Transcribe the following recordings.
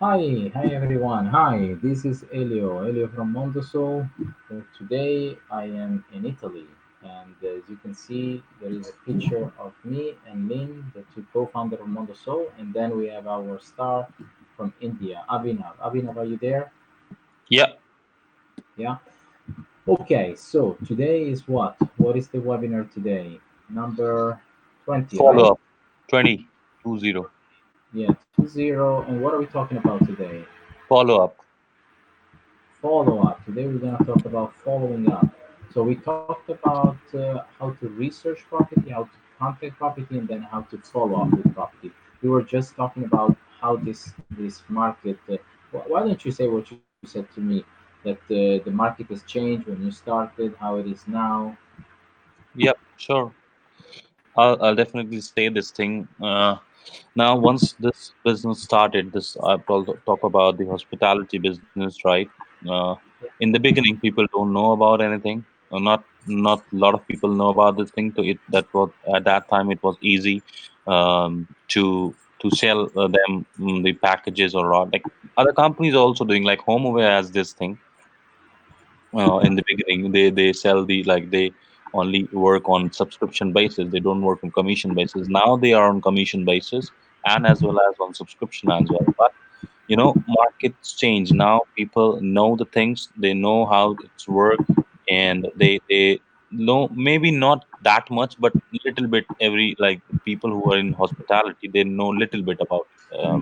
Hi everyone. Hi, this is Elio from Mondosol. Today I am in Italy, and as you can see, there is a picture of me and Lynn, the two co-founder of Mondosol, and then we have our star from India, Abhinav. Abhinav, are you there? Yeah, Yeah. Okay, so today is what? What is the webinar today? Number 20, follow right? up 20. Yeah, 20. And what are we talking about today? Follow up. Follow up. Today we're going to talk about following up. So we talked about how to research property, how to contact property, and then how to follow up with property. We were just talking about how this market. Why don't you say what you said to me that the market has changed when you started, how it is now? Yep, sure. I'll definitely say this thing. Now, once this business started, this I'll talk about the hospitality business, right? Uh, in the beginning, people don't know about anything. Not a lot of people know about this thing. So it that was at that time it was easy to sell them the packages or like other companies also doing like HomeAway has this thing in the beginning they sell the like they only work on subscription basis, they don't work on commission basis. Now they are on commission basis and as well as on subscription as well. But markets change now, people know the things, they know how it's work, and they know maybe not that much but little bit. Every like people who are in hospitality, they know little bit about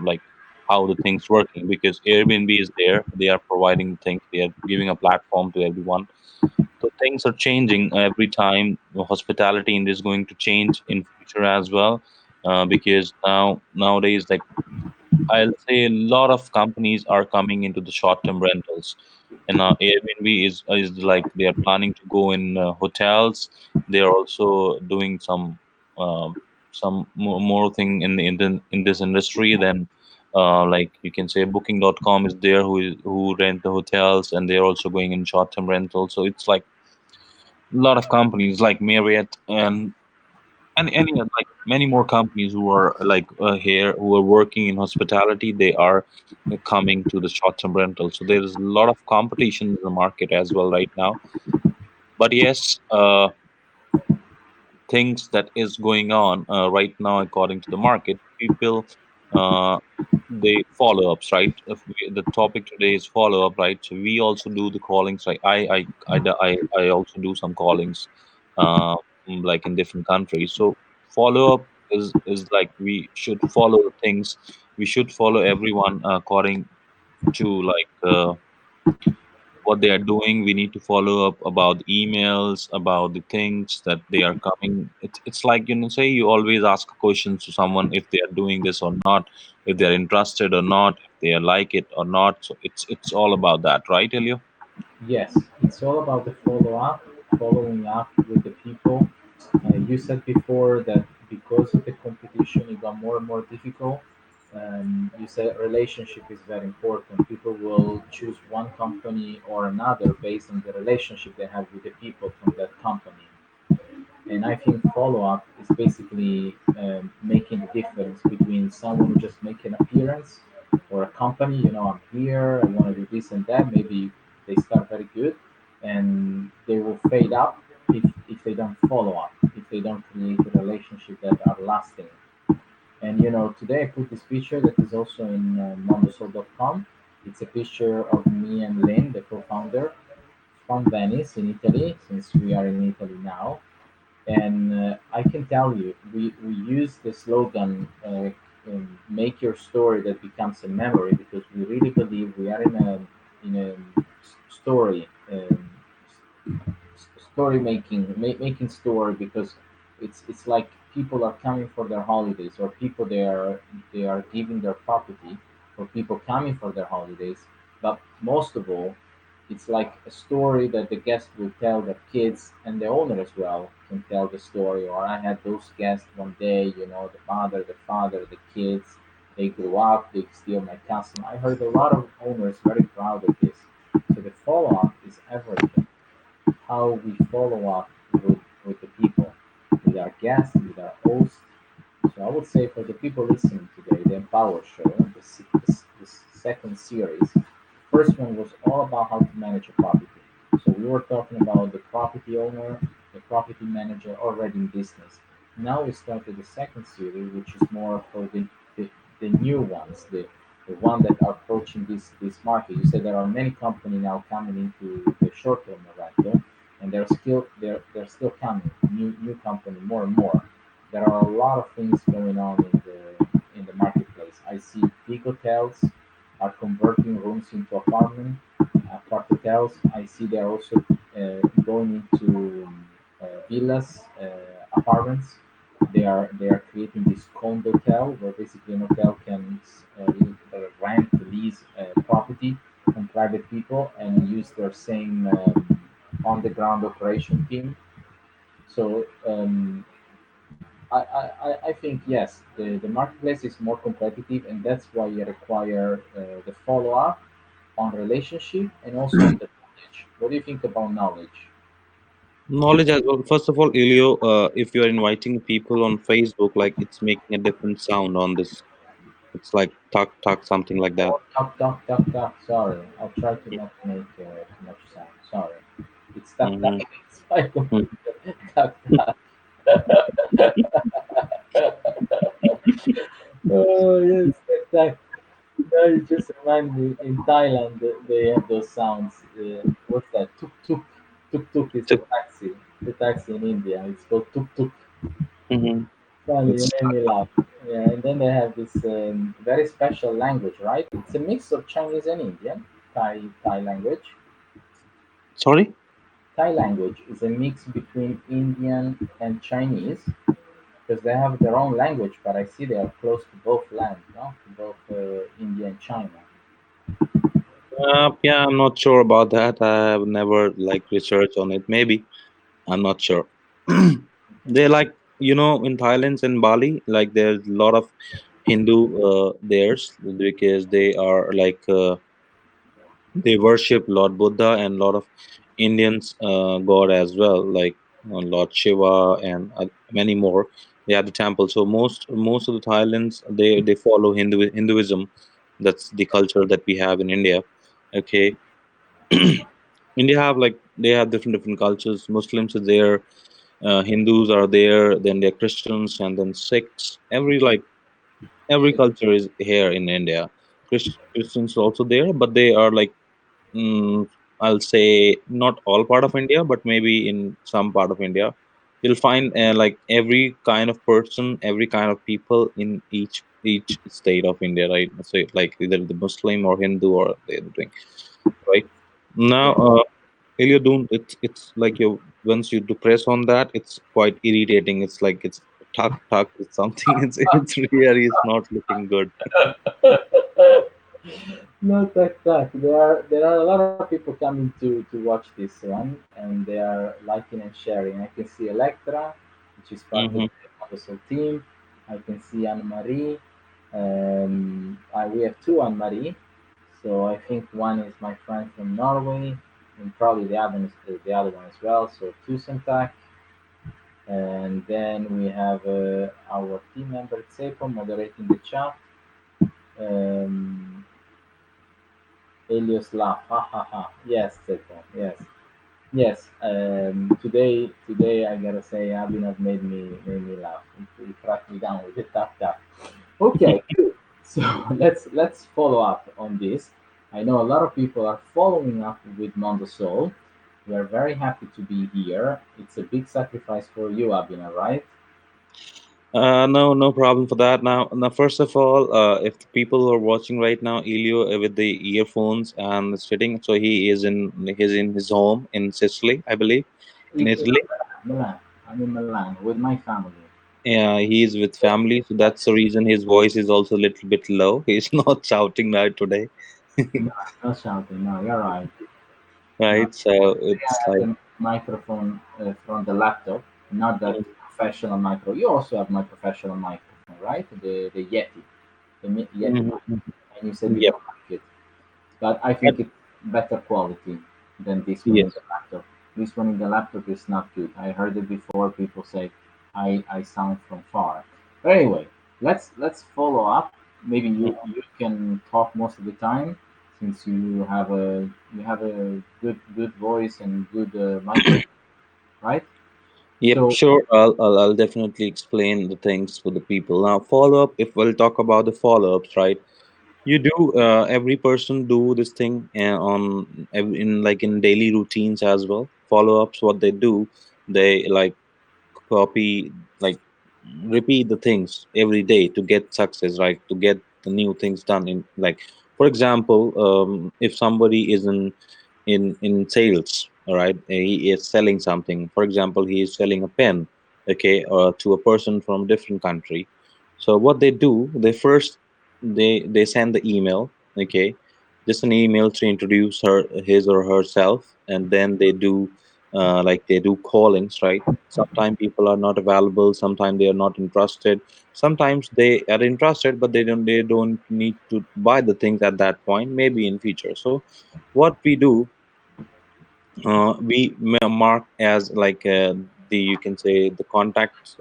like how the things working, because Airbnb is there, they are providing things, they are giving a platform to everyone. So things are changing every time. Hospitality is going to change in future as well, because nowadays, like I'll say, a lot of companies are coming into the short-term rentals, and Airbnb is like they are planning to go in hotels. They are also doing um some more thing in this industry. Then, like you can say, Booking.com is there who rent the hotels, and they're also going in short-term rentals. So it's like a lot of companies like Marriott and any like many more companies who are like here who are working in hospitality, they are coming to the short-term rental. So there's a lot of competition in the market as well right now. But yes, things that is going on right now according to the market, people uh, they follow-ups, right? The topic today is follow-up, right? So we also do the callings, like I also do some callings uh, like in different countries. So follow-up is like we should follow the things, we should follow everyone according to like what they are doing. We need to follow up about emails, about the things that they are coming. It's like, say you always ask questions to someone if they are doing this or not, if they are interested or not, if they like it or not. So it's all about that, right, Elio? Yes, it's all about the follow up, following up with the people. You said before that because of the competition, it got more and more difficult. You said relationship is very important. People will choose one company or another based on the relationship they have with the people from that company. And I think follow up is basically making the difference between someone who just make an appearance or a company, I'm here, I want to do this and that. Maybe they start very good and they will fade up if they don't follow up, if they don't create a relationship that are lasting. And today I put this picture that is also in mondosol.com. It's a picture of me and Lynn, the co-founder, from Venice in Italy, since we are in Italy now. And I can tell you, we use the slogan, make your story that becomes a memory, because we really believe we are in a story, story making, making story, because it's like people are coming for their holidays, or people they are giving their property for people coming for their holidays. But most of all, it's like a story that the guest will tell their kids, and the owner as well can tell the story. Or I had those guests one day, the father, the kids, they grew up, they steal my customer. I heard a lot of owners very proud of this. So the follow up is everything, how we follow up with the people, with our guests, with our hosts. So I would say for the people listening today, the Empower Show, the second series. First one was all about how to manage a property. So we were talking about the property owner, the property manager already in business. Now we started the second series, which is more for the new ones, the one that are approaching this market. You said there are many companies now coming into the short term rental, and they're still coming, new company more and more. There are a lot of things going on in the marketplace. I see big hotels are converting rooms into apart hotels. I see they're also going into villas, apartments. They are creating this condo hotel where basically an hotel can rent, lease property from private people and use their same on the ground operation team. So I think yes, the marketplace is more competitive, and that's why you require the follow up on relationship and also on the knowledge. What do you think about knowledge? Knowledge as well. First of all, Elio, if you are inviting people on Facebook, like it's making a different sound on this. It's like tuck tuck something like that. Oh, duck, duck, duck, duck. Sorry, I'll try to not make too much sound. Sorry, it's duck, duck. Mm-hmm. It's my computer. Duck, duck. Oh yes, duck, duck. No, you just remind me. In Thailand, they have those sounds. What's that? Tuk tuk. Tuk tuk is the taxi. The taxi in India. It's called tuk tuk. Mm-hmm. Funny, you It's made me laugh. Yeah, and then they have this very special language, right? It's a mix of Chinese and Indian. Thai language. sorry. Thai language is a mix between Indian and Chinese because they have their own language, but I see they are close to both lands, no? To both India and China. Yeah, I'm not sure about that. I have never like researched on it. Maybe I'm not sure. They like in Thailand and Bali, like there's a lot of Hindu theirs because they are like they worship Lord Buddha and a lot of Indians god as well, like Lord Shiva and many more. They have the temple. So most of the Thailands they follow Hinduism. That's the culture that we have in India. Okay, India have like they have different cultures. Muslims are there, Hindus are there, then there are Christians, and then Sikhs. Every culture is here in India. Christians are also there, but they are like I'll say not all part of India, but maybe in some part of India, you'll find like every kind of person, every kind of people in each state of India, right? So like either the Muslim or Hindu or the other thing, right? Now, Yeah. Eliodun, it's like you once you do press on that, it's quite irritating. It's like it's tuck tuck. It's something. It's really it's not looking good. Not like that. There are a lot of people coming to watch this one, and they are liking and sharing. I can see Electra, which is part of Mm-hmm. the Mondosol team. I can see Anne Marie. We have two Anne Marie. So I think one is my friend from Norway, and probably the other one as well. So two Sentak, and then we have our team member Tsepo moderating the chat. Um, Elio's laugh. Ha ha ha. Yes, Tsepo. Yes. Yes. Today I gotta say Abhinav made me laugh. He cracked me down with the tap tap. Okay, good. So let's follow up on this. I know a lot of people are following up with Mondosol. We are very happy to be here. It's a big sacrifice for you, Abhinav, right? No, no problem for that. Now, first of all, if the people who are watching right now, Elio with the earphones and sitting, so he's in his home in Sicily, I believe, in In Italy. Milan. I'm in Milan with my family. Yeah, he is with family, so that's the reason his voice is also a little bit low. He's not shouting now today, No, no shouting. No, you're right. No, right? So I it's have like, the microphone from the laptop, not that professional micro. You also have my professional microphone, right? The Yeti, Yeti mhm, mic. mhm. And you said you Yep. don't like it, but I But think it's better quality than this one in yes. the laptop. This one in the laptop is not good. I heard it before. People say I sound from far. But anyway, let's follow up. maybe you can talk most of the time since you have a good voice and good microphone, right? Yep, So sure. I'll definitely explain the things for the people. Now, follow up. If we'll talk about the follow ups, right? You do. Every person do this thing in like in daily routines as well. Follow ups. What they do, they like copy, like repeat the things every day to get success, right? To get the new things done. In like, for example, if somebody is in sales, all right, he is selling something. For example, he is selling a pen, okay, to a person from a different country. So what they do, they first they send the email, okay, just an email to introduce his or herself, and then they do like they do callings, right? Sometimes people are not available, sometimes they are not interested, sometimes they are interested but they don't need to buy the things at that point, maybe in future. So what we do, we mark as like the, you can say, the contacts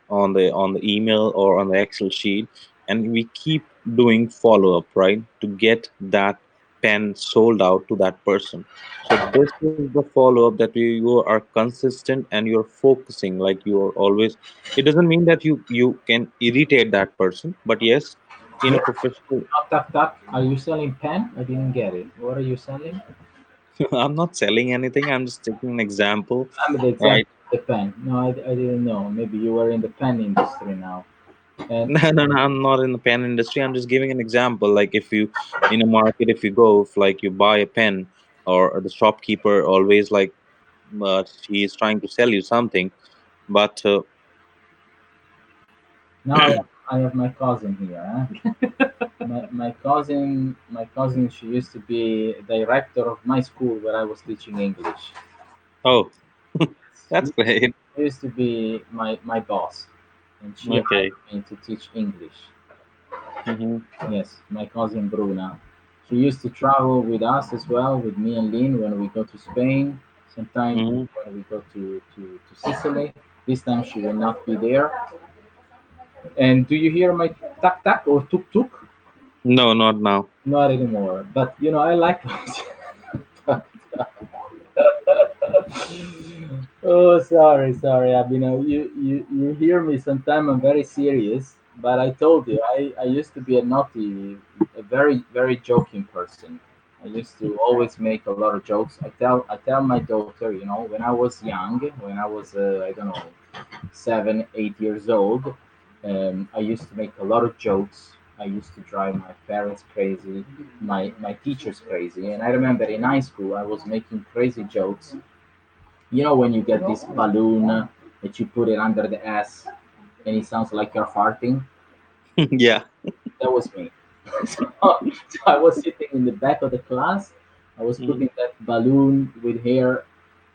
on the email or on the Excel sheet, and we keep doing follow up, right, to get that pen sold out to that person. So this is the follow up, that you are consistent and you're focusing, like you are always. It doesn't mean that you can irritate that person, but yes, in a yeah, professional. tap tap. Are you selling pen? I didn't get it. What are you selling? I'm not selling anything, I'm just taking an example, I mean the right? example of the pen. No, I didn't know. Maybe you were in the pen industry now. And No, no, no, I'm not in the pen industry. I'm just giving an example. Like if you in a market, if you go, if like you buy a pen, or the shopkeeper always like, he is trying to sell you something, but now I have my cousin here. Huh? My cousin, she used to be director of my school where I was teaching English. oh, She that's great. used to be my boss, and she Okay. hired me to teach English. Mm-hmm. Yes, my cousin Bruna. She used to travel with us as well, with me and Lynn when we go to Spain. Sometimes Mm-hmm. when we go to Sicily. This time she will not be there. And do you hear my tak tak or tuk tuk? No, not now. Not anymore. But I like Oh, sorry, sorry. I mean, you hear me sometime. I'm very serious, but I told you, I used to be a very joking person. I used to always make a lot of jokes. I tell my daughter, when I was young, when I was I don't know 7 8 years old, I used to make a lot of jokes. I used to drive my parents crazy, my teachers crazy, and I remember in high school I was making crazy jokes. When you get this balloon that you put it under the ass and it sounds like you're farting? Yeah. That was me. So I was sitting in the back of the class. I was Mm-hmm. putting that balloon with hair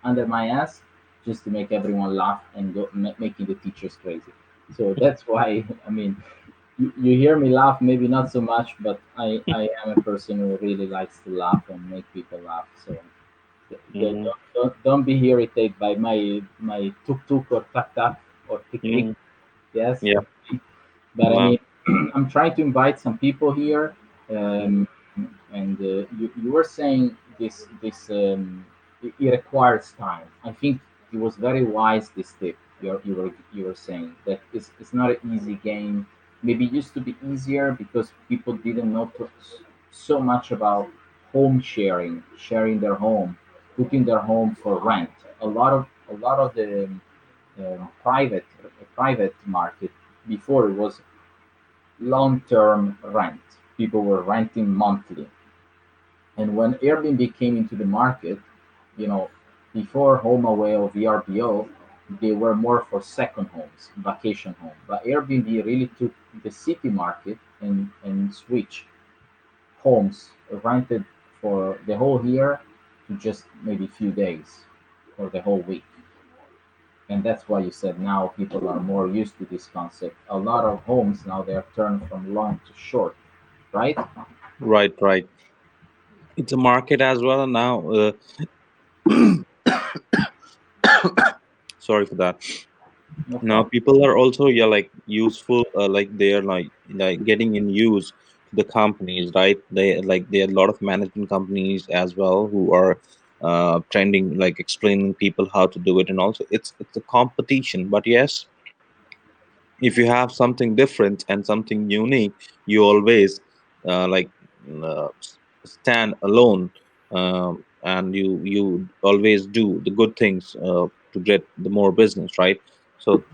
under my ass just to make everyone laugh and making the teachers crazy. So that's why, I mean, you hear me laugh, maybe not so much, but I am a person who really likes to laugh and make people laugh. So Mm-hmm. don't be irritated by my tuk tuk or tak tak or tick tick. Mm-hmm. Yes, Yeah. but I Wow. mean, I'm trying to invite some people here, Mm-hmm. um, and you were saying it requires time. I think it was very wise this tip. You were saying that it's not an easy game. Maybe it used to be easier because people didn't know so much about home sharing their home, putting their home for rent. A lot of the private market before it was long-term rent. People were renting monthly, and when Airbnb came into the market, you know, before HomeAway or VRBO, they were more for second homes, vacation home. But Airbnb really took the city market and switched homes rented for the whole year to just maybe few days or the whole week. And that's why you said now people are more used to this concept. A lot of homes now they are turned from long to short, right? Right, right. It's a market as well now. Sorry for that. No Now problem. people are also, yeah, like useful, like they are like getting in use to the companies, right? They like there are a lot of management companies as well who are trending, like explaining people how to do it, and also it's a competition. But yes, if you have something different and something unique, you always like stand alone, and you always do the good things to get the more business, right? So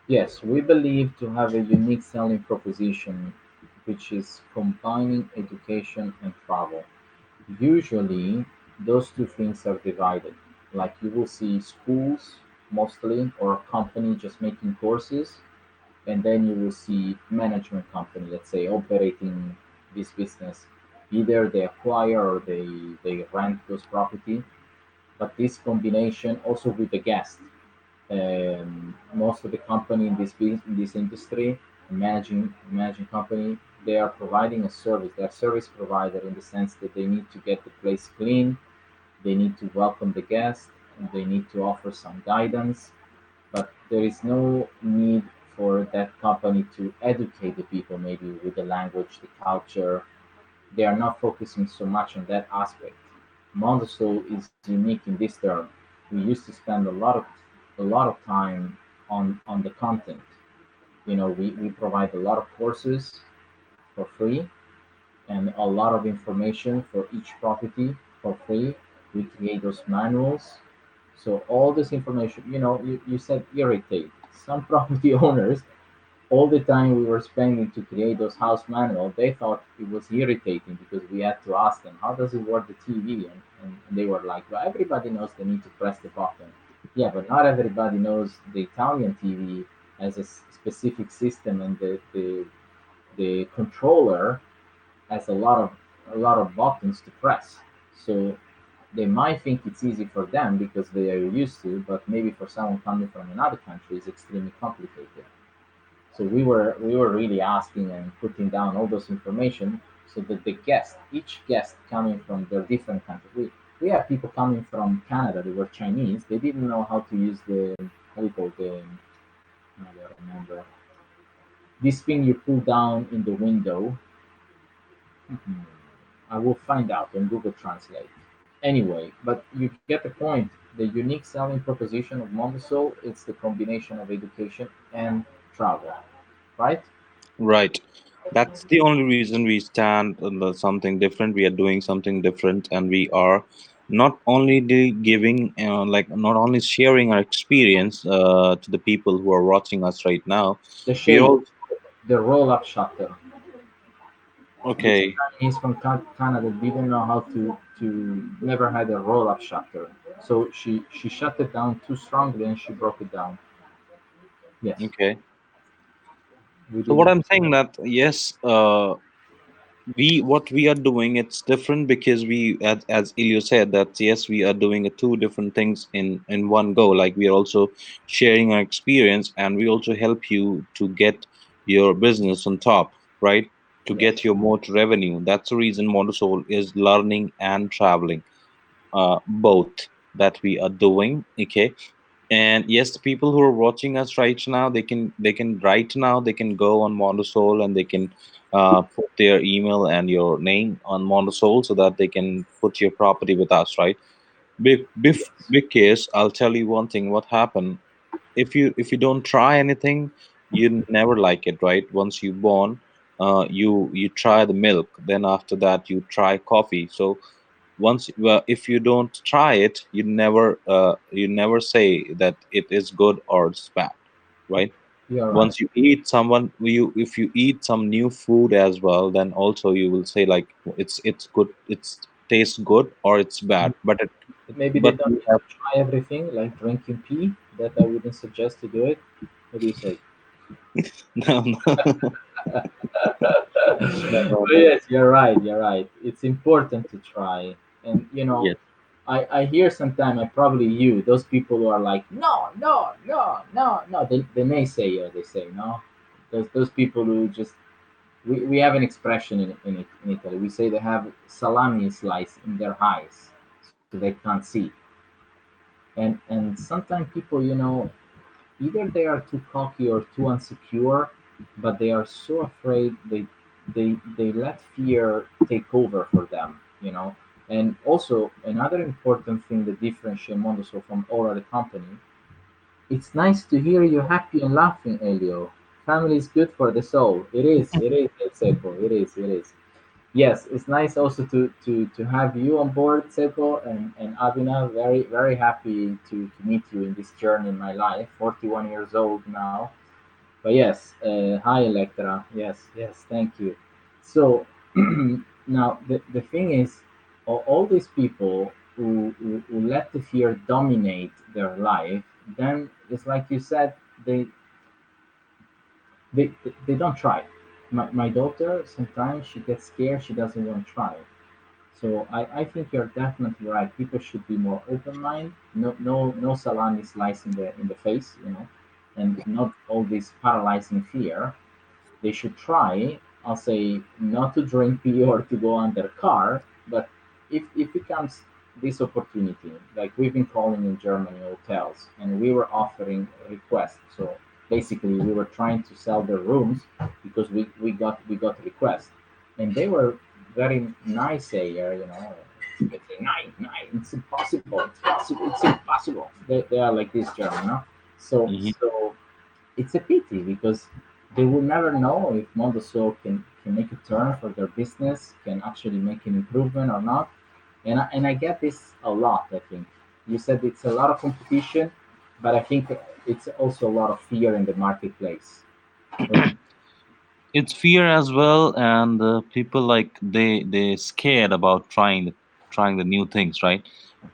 Yes, we believe to have a unique selling proposition which is combining education and travel. Usually, those two things are divided. Like you will see schools mostly, or a company just making courses, and then you will see management company, let's say, operating this business. Either they acquire or they rent those property. But this combination also with the guest. Most of the company in in this industry, managing company, they are providing a service. They're service provider in the sense that they need to get the place clean, they need to welcome the guest, and they need to offer some guidance. But there is no need for that company to educate the people, maybe with the language, the culture. They are not focusing so much on that aspect. Mondosol is unique in this term. We used to spend a lot of time on the content. We provide a lot of courses for free and a lot of information for each property for free. We create those manuals. So all this information, you said irritate. Some property owners, all the time we were spending to create those house manual, they thought it was irritating because we had to ask them, how does it work the TV? And they were like, well, everybody knows they need to press the button. Yeah, but not everybody knows the Italian TV has a specific system, and the controller has a lot of buttons to press. So they might think it's easy for them because they are used to, but maybe for someone coming from another country, it's extremely complicated. So we were really asking and putting down all those information so that each guest coming from their different countries. We have people coming from Canada. They were Chinese. They didn't know how to use the how do you call the I don't remember this thing you pull down in the window. Mhm. I will find out on Google Translate. Anyway, but you get the point. The unique selling proposition of Mondosol is the combination of education and travel, right? right. That's the only reason we stand on something different. We are doing something different, and we are not only giving, like, not only sharing our experience to the people who are watching us right now. The We shade, all the roll-up shutter. This okay, Chinese from Canada didn't know how to never had a roll-up shutter, so she shut it down too strongly and she broke it down. Yes, okay. we So what didn't. I'm saying that yes, we what we are doing, it's different because we, as Ilio said, that yes, we are doing two different things in one go. Like we are also sharing our experience, and we also help you to get your business on top, right? To Yes, get your more revenue. That's the reason Montosol is learning and traveling, both that we are doing. Okay, and yes, the people who are watching us right now, they can right now they can go on Mondosol, and they can put their email and your name on Mondosol so that they can put your property with us, right? yes, Because I'll tell you one thing. What happened if you don't try anything, you never like it, right? Once you born, you try the milk, then after that you try coffee. So once if you don't try it, you never say that it is good or it's bad, right? you're right. Once you eat someone you if you eat some new food as well, then also you will say like it's good, it's tastes good or it's bad, Maybe they but don't you need have to try everything, like drinking tea. That I wouldn't suggest to do it. What do you say? no, no, no, no, But no. yes, you're right. You're right. It's important to try, and Yes. I hear sometimes, I probably you, those people who are like, no, no, no, no, no, the naysayer, they say, no? Those people who just, we have an expression in Italy. We say they have salami slice in their eyes, so they can't see. And sometimes people, either they are too cocky or too insecure, but they are so afraid they let fear take over for them, you know. And also another important thing that differentiates Mondosol from all other company, it's nice to hear you happy and laughing, Elio. Family is good for the soul. It is, Seiko. It is. Yes, it's nice also to have you on board, Seiko and Abina. Very, very happy to meet you in this journey in my life. 41 years old now. But yes, hi Electra. Yes, yes, thank you. So now the thing is, all these people who let the fear dominate their life, then it's like you said, they they don't try. My daughter sometimes she gets scared, she doesn't want to try. So I think you're definitely right. People should be more open minded. No salami slice in the face, you know, and not all this paralyzing fear. They should try. I'll say not to drink pee or to go under car, but if it comes this opportunity, like we've been calling in Germany hotels, and we were offering requests. So basically, we were trying to sell their rooms because we got requests, and they were very nice here, you know. They say, nine, nine, it's impossible, it's possible, it's impossible. They are like this German, no? Hmm. So it's a pity because they will never know if Mondosol can make a turn for their business, can actually make an improvement or not. And I get this a lot, I think. You said it's a lot of competition, but I think it's also a lot of fear in the marketplace. What do you It's fear as well, and people like they scared about trying the new things, right?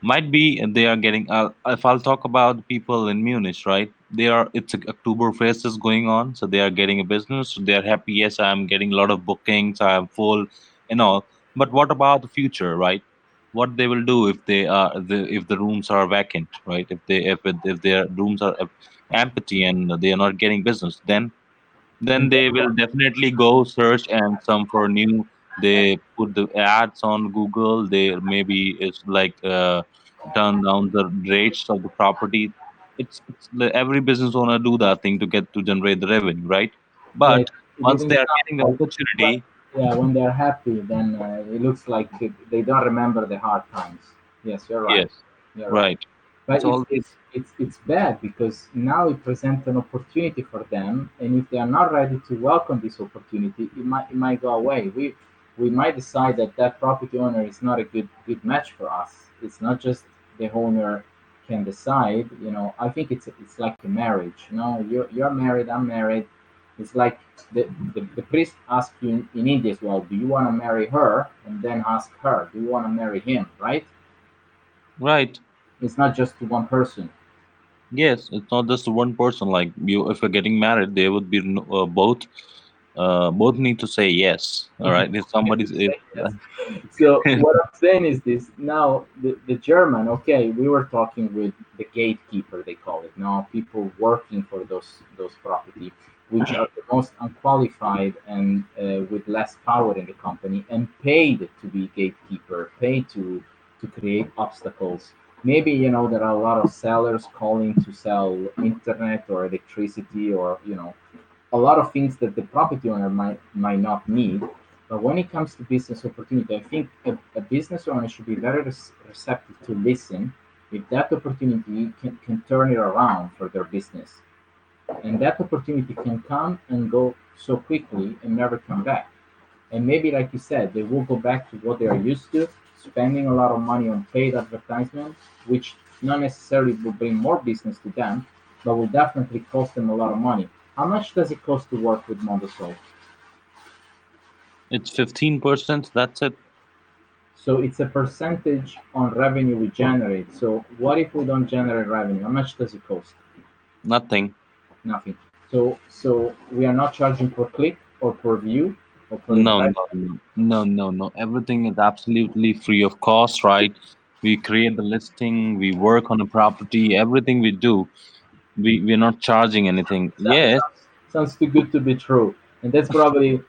Might be they are getting. If I'll talk about the people in Munich, right? They are. It's a Oktoberfest is going on, so they are getting a business. So they are happy. Yes, I'm getting a lot of bookings. I am full, and all. But what about the future, right? What they will do if they are if the rooms are vacant, right? If their rooms are empty and they are not getting business, then and then they will what? definitely go search and some for new. They put the ads on Google. They maybe it's like turn down the rates of the property. Every business owner do that thing to get to generate the revenue, right? Yeah, But it once didn't they are sound getting the like when, opportunity, yeah, when they're happy, then it looks like they don't remember the hard times. Yes, you're right. yes, You're right. right. But It's it's always it's it's it's bad because now it presents an opportunity for them, and if they are not ready to welcome this opportunity, it might go away. We might decide that that property owner is not a good match for us. It's not just the owner can decide. You know, I think it's like a marriage. You know, you're married, I'm married. It's like the priest asks you in India as well. Do you want to marry her? And then ask her, do you want to marry him? Right? right. It's not just to one person. Yes, it's not just one person. Like you, if you're getting married, they would be both need to say yes. All right. If somebody's if Yes. So what I'm saying is this: now the German, okay, we were talking with the gatekeeper, they call it. Now people working for those property, which are the most unqualified and with less power in the company, and paid to be gatekeeper, paid to create obstacles. Maybe there are a lot of sellers calling to sell internet or electricity or a lot of things that the property owner might not need. But when it comes to business opportunity, I think a business owner should be very receptive to listen if that opportunity can turn it around for their business. And that opportunity can come and go so quickly and never come back. And maybe, like you said, they will go back to what they are used to, spending a lot of money on paid advertisement, which not necessarily will bring more business to them, but will definitely cost them a lot of money. How much does it cost to work with Mondosol? it's 15%, that's it. So it's a percentage on revenue we generate. So what if we don't generate revenue? How much does it cost? Nothing. Nothing. So we are not charging per click or per view or per No, no, impression. no, no, no, no. Everything is absolutely free of cost, right? We create the listing, we work on a property, everything we do, we're not charging anything. Yes, Sounds too good to be true, and that's probably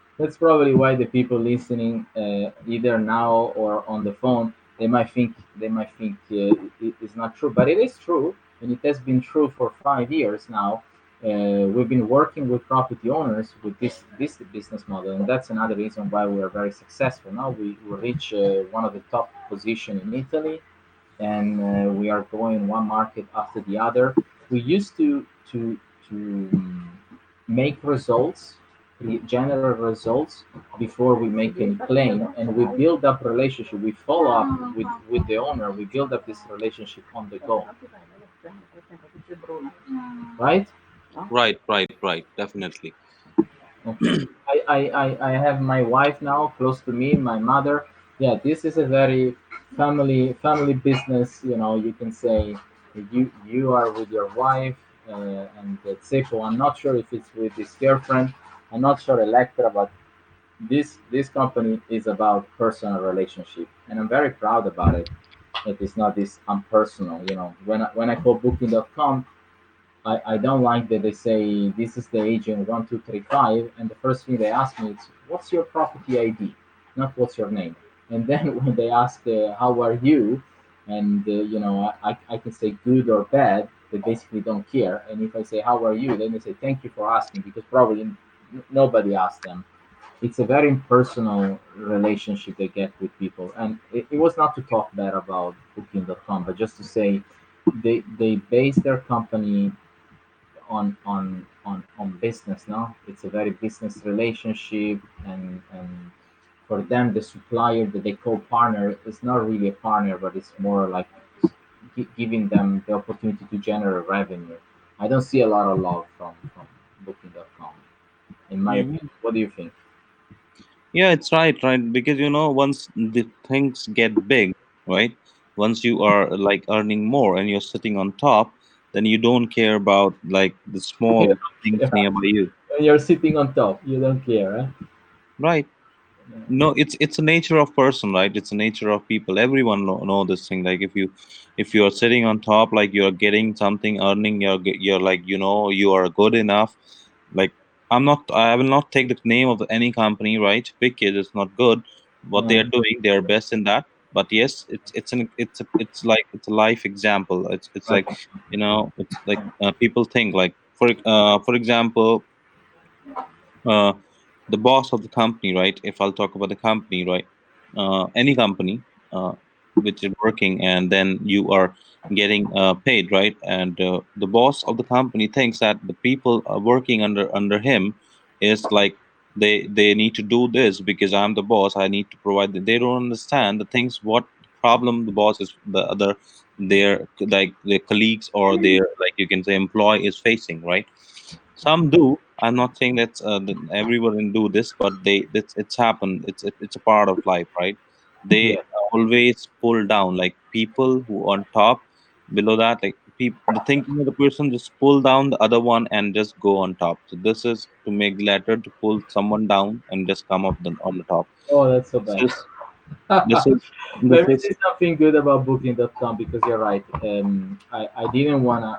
why the people listening, either now or on the phone, they might think it's not true, but it is true. and it has been true for 5 years now. We've been working with property owners with this business model, and that's another reason why we are very successful. Now we reach one of the top position in Italy, and we are going one market after the other. We used to make results, general results before we make any claim, and we build up relationship. We follow up with the owner. We build up this relationship on the go, right? Right, right, right. Definitely. Okay. I have my wife now close to me, my mother. Yeah, this is a very family business. You know, you can say you are with your wife, and that's it. So I'm not sure if it's with his girlfriend. I'm not sure Electra, but this company is about personal relationship, and I'm very proud about it. It is not this unpersonal. You know, when I call Booking.com, I don't like that they say this is the agent 1235, and the first thing they ask me is what's your property ID, not what's your name. And then when they ask how are you, and I can say good or bad, they basically don't care. And if I say how are you, then they say thank you for asking, because probably nobody asked them. It's a very impersonal relationship they get with people, and it was not to talk bad about Booking.com, but just to say they base their company on business. No, it's a very business relationship, and for them the supplier that they call partner is not really a partner, but it's more like giving them the opportunity to generate revenue. I don't see a lot of love from Booking.com, in my opinion. What do you think? Yeah, it's right, right. Because once the things get big, right? Once you are like earning more and you're sitting on top, then you don't care about like the You small don't things care. nearby you, When you're sitting on top, you don't care, huh? right? No, it's a nature of person, right? It's a nature of people. Everyone know this thing. Like if you're sitting on top, like you're getting something, earning, you're like you are good enough. Like I will not take the name of any company, right? Because it's not good what they Yeah. are doing. They are best in that. But yes, it's a life example. It's like Okay. it's like people think like for example. Uh, the boss of the company, right? If I'll talk about the company, right? Any company which is working, and then you are getting paid, right? And the boss of the company thinks that the people working under him is like they need to do this because I'm the boss. I need to provide. They don't understand the things. What problem the boss is the other their like their colleagues or their like you can say employee is facing, right? Some do. I'm not saying that everyone do this, but it's happened. It's a part of life, right? They Yeah. always pull down like people who on top, below that, like the thinking of the person just pull down the other one and just go on top. So this is to make the latter to pull someone down and just come up on the top. Oh, that's so This bad. is this is this Let me is say something good about Booking.com, because you're right. I didn't wanna.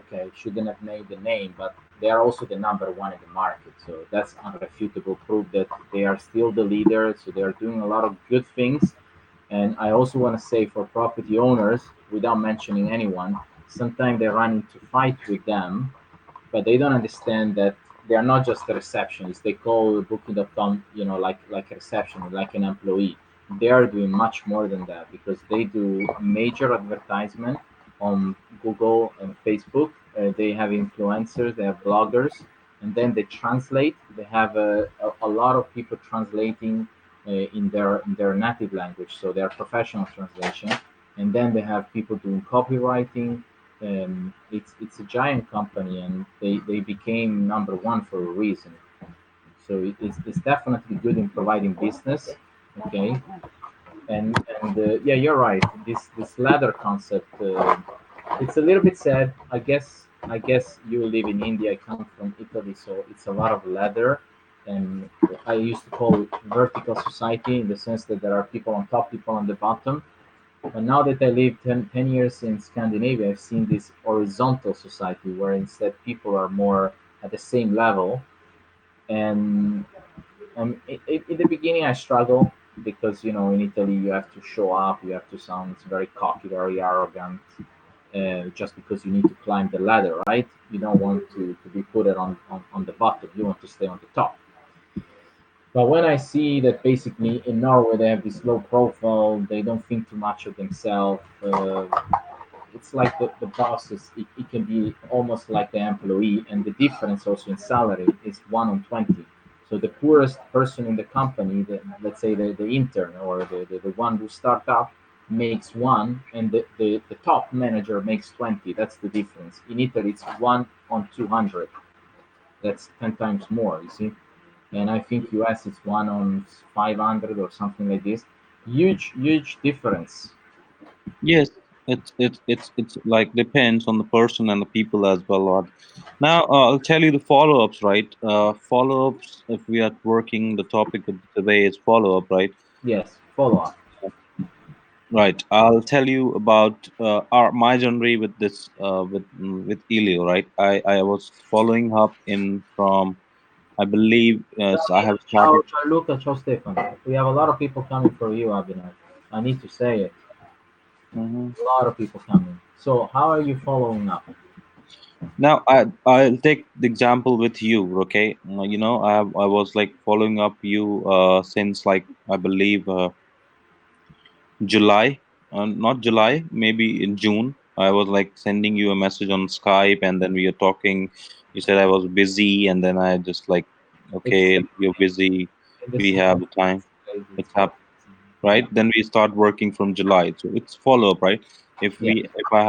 Okay, shouldn't have made the name, but they are also the number one in the market. So that's unrefutable proof that they are still the leader. So they are doing a lot of good things. And I also want to say for property owners, without mentioning anyone, sometimes they run into fight with them, but they don't understand that they are not just a receptionist. They call Booking.com, like a receptionist, like an employee. They are doing much more than that, because they do major advertisement on Google and Facebook. They have influencers, they have bloggers, and then they translate. They have a lot of people translating in their native language, so they are professional translation. And then they have people doing copywriting. It's a giant company, and they became number one for a reason. So it's definitely good in providing business. Okay. And yeah, you're right. This ladder concept, it's a little bit sad. I guess you live in India. I come from Italy, so it's a lot of ladder. And I used to call it vertical society, in the sense that there are people on top, people on the bottom. But now that I live 10 years in Scandinavia, I've seen this horizontal society, where instead people are more at the same level. And in the beginning, I struggled, because in Italy you have to show up, you have to sound very cocky, very arrogant. just because you need to climb the ladder, right? You don't want to be put it on the bottom. You want to stay on the top. But when I see that basically in Norway they have this low profile, they don't think too much of themselves. It's like the bosses. It can be almost like the employee, and the difference also in salary is 1 on 20. So the poorest person in the company, let's say the intern or the one who start up, makes one, and the top manager makes 20. That's the difference. In Italy, it's 1 on 200. That's 10 times more. You see, and I think US it's 1 on 500 or something like this. Huge difference. Yes, it's like depends on the person and the people as well. Lord. Now I'll tell you the follow-ups, right? Follow-ups. If we are working, the topic of today is follow-up, right? Yes, follow up. Right. I'll tell you about our my journey with this with Elio, right? I was following up in from I believe I have Ciao, started. Gianluca, ciao Stefano. We have a lot of people coming for you, Abhinav. I need to say it. Mhm. A lot of people coming. So, how are you following up? Now I'll take the example with you, okay? You know, I was like following up you since like I believe July, not July, maybe in June. I was like sending you a message on Skype, and then we were talking. You said I was busy, and then I just like, okay, Exactly. you're busy. In the We same have the time. way, it's It's called. happening, right? Yeah. Then we start working from July. So it's follow up, right? Yeah. If I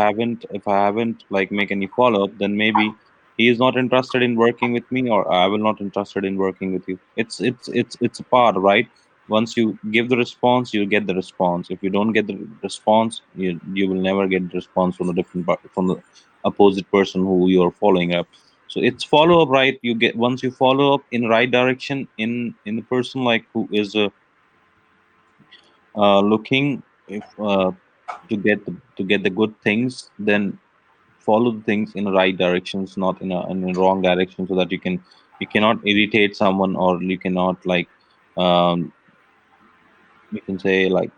haven't like make any follow up, then maybe he is not interested in working with me, or I will not interested in working with you. It's a part, right? Once you give the response, you get the response. If you don't get the response, you will never get the response from the from the opposite person who you are following up. So it's follow up, right? You get once you follow up in right direction in the person like who is looking if to get the good things, then follow the things in the right directions, not in a wrong direction, so that you cannot irritate someone, or you cannot like um, you can say like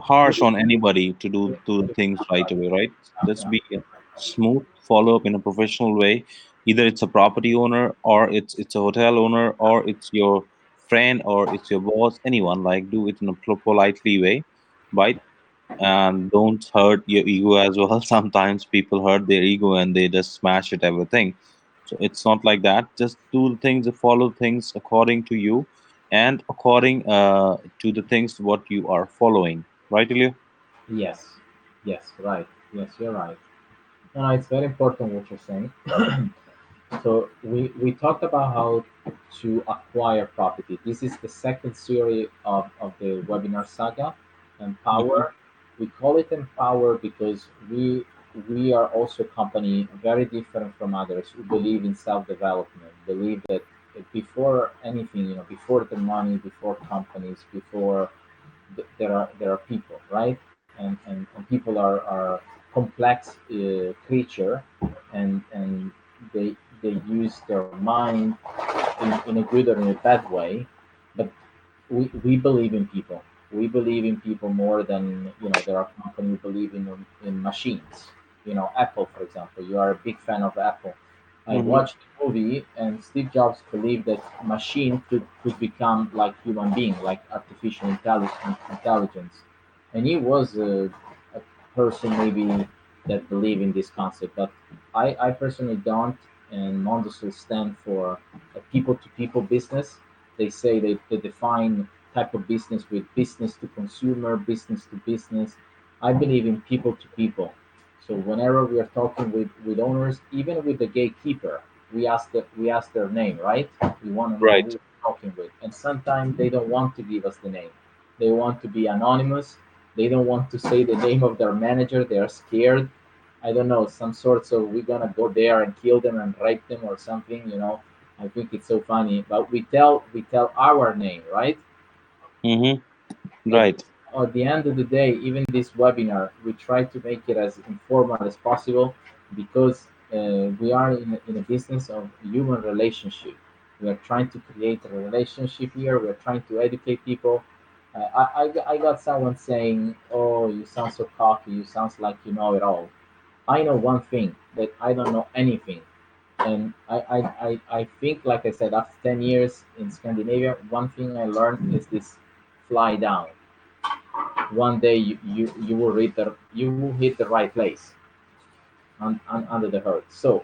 harsh on anybody to do the things right away, right? Just Yeah. be a smooth follow up in a professional way. Either it's a property owner, or it's a hotel owner, or it's your friend, or it's your boss, anyone. Like do it in a politely way, right? And don't hurt your ego as well. Sometimes people hurt their ego and they just smash it everything. So it's not like that. Just do the things, follow things according to you, and according to the things what you are following. Right, Ilya? Yes. Yes. Right. Yes, you're right. No, it's very important what you're saying. So we talked about how to acquire property. This is the second series of the webinar saga, Hmm. Empower. We call it Empower because we are also a company very different from others who believe in self-development, believe that before anything, before the money, before companies, before there are people, right? And people are complex creature, and they use their mind in a good or in a bad way, but we believe in people. We believe in people more than there are companies who believe in machines. Apple, for example. You are a big fan of Apple. I Hmm. watched the movie, and Steve Jobs believed that machine could become like human being, like artificial intelligence, and he was a person maybe that believe in this concept, but I personally don't. And Mondosol stand for a people-to-people business. They say they define type of business with business to consumer, business to business. I believe in people to people. So whenever we are talking with owners, even with the gatekeeper, we ask their name, right? We want to know who Right. we're talking with, and sometimes they don't want to give us the name. They want to be anonymous. They don't want to say the name of their manager. They are scared. I don't know, some sorts of we're gonna go there and kill them and rape them or something. I think it's so funny, but we tell our name, right? Hmm. But Right. at the end of the day, even this webinar, we try to make it as informal as possible because we are in a business of human relationship. We are trying to create a relationship here. We are trying to educate people. I got someone saying, "Oh, oh, you sound so cocky, you sounds like you know it all. I know one thing, that I don't know anything. And I think, like I said, after 10 years in Scandinavia, one thing I learned is this: fly down. One day you will hit the right place under the hurt. So,